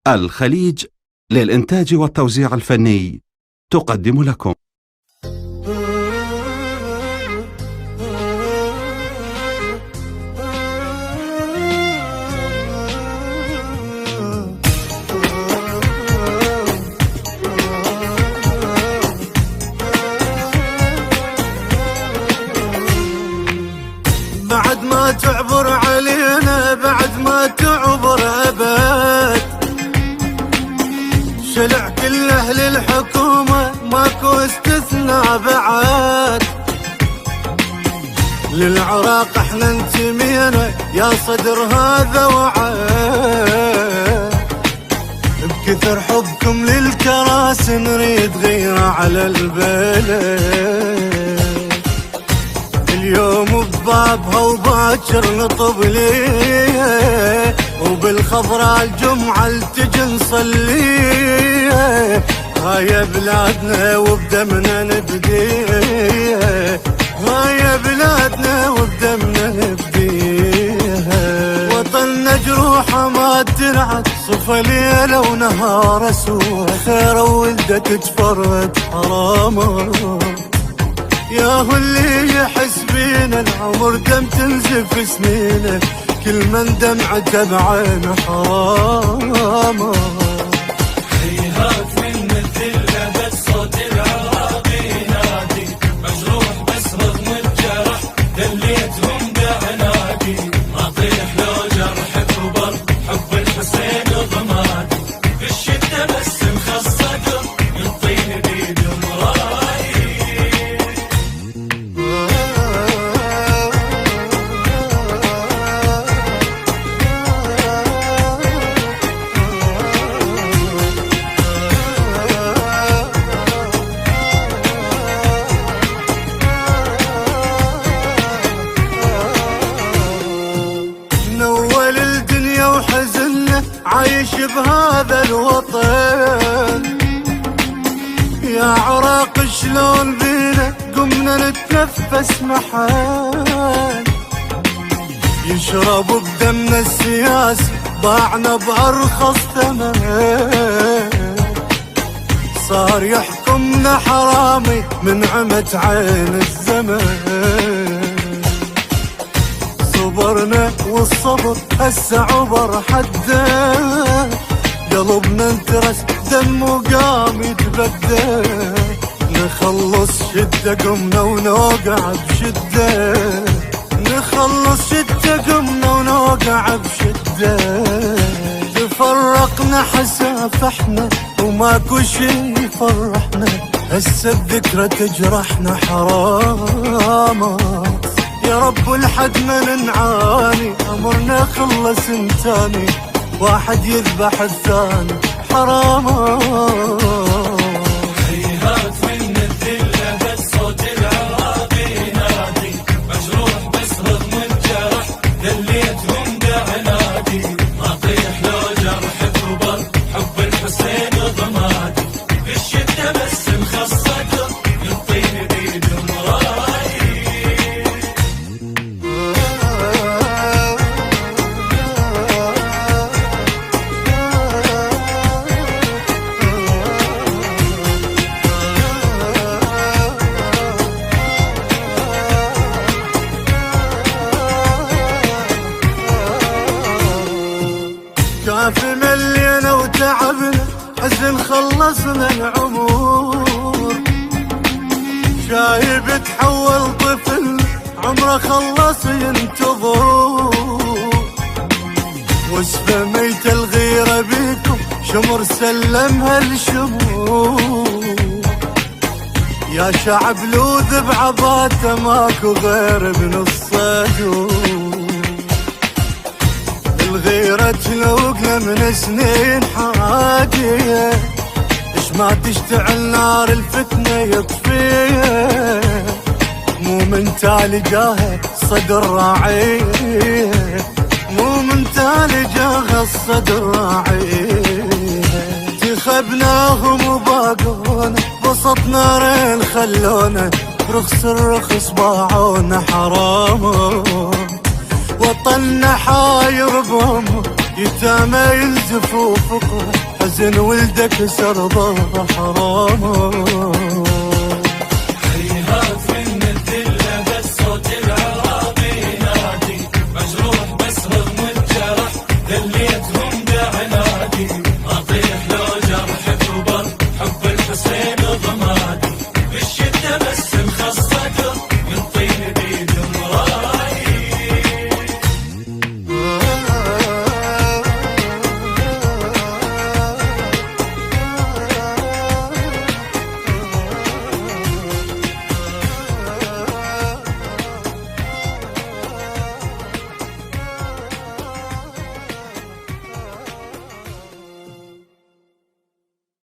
الخليج للإنتاج والتوزيع الفني تقدم لكم. بعد ما تعبر علينا، بعد ما تعبر أبد، شلع كل أهل الحكومة ماكو استثناء بعد. للعراق احنا انتمينا يا صدر هذا وعد، بكثر حبكم للكراسي نريد غيرة على البلد. اليوم ببابها وباكر نطب ليه، وبالخضراء الجمعة التجي نصليه. هاي بلادنا وبدمنا نبديها، هاي بلادنا وبدمنا نبديها. وطننا جروحه ما ترعد، صفى ليلة ونهار سوا، خير ولدت تفرد حرامه. ياهو اللي يحس بينا العمر دم تنزف سنينه، كل من دمعته بعينه حرامه. هيهات من الذلة بس صوت العراقي ينادي، مجروح بس رغم الجرح دليتهم بعنادي. اطيح لو جرح كبر حب الحسين ضمادي، في الشدة بس مخصقه يطين بيدهم راي. نول الدنيا وحزننا عايش بهذا الوطن، يا عراق شلون بينا قمنا نتنفس محن. يشرب بدمنا السياسي باعنا بأرخص ثمن، صار يحكمنا حرامي من عمت عين الزمن. صبرنا والصبر هسه عبر حده، قلبنا انترس دم وقام يتبدى. نخلص شدة قمنا ونوقع بشدة، نخلص شدة قمنا ونوقع بشدة. تفرقنا حساف احنا وماكو شي يفرحنا، هسه الذكرى تجرحنا حرامة. يا رب لحد ما نعاني امرنا خلص انتاني، واحد يذبح الثاني حرامه. هيهات من الذلة بس صوت العراقي ينادي، مجروح بس رغم الجرح دليتهم بعنادي. اطيح لو جرح كبر حب الحسين ضمادي، في الشدة بس مخصقه يطين بيدهم راي. كافي ملينا وتعبنا حزن خلصنا العمر، شايب تحول طفل عمره خلص ينتظر. وصفة ميت الغيرة بيكم شمر سلمها الشمور. يا شعب لوذ بعباته ماكو غير ابن الصدور. الغيرة تلوقنا من سنين حاجية، اش ما تشتعل نار الفتنة يطفيها. مو من تالي جاه صدر راعيه، مو من تالي جاه الصدر راعيه. تخبناهم وباقونا بسط نارين خلونا، رخص الرخص باعونا حرام. وطننا حاير بهم يتامى ينزفوا فقره، حزن ولدك سرضه حرام.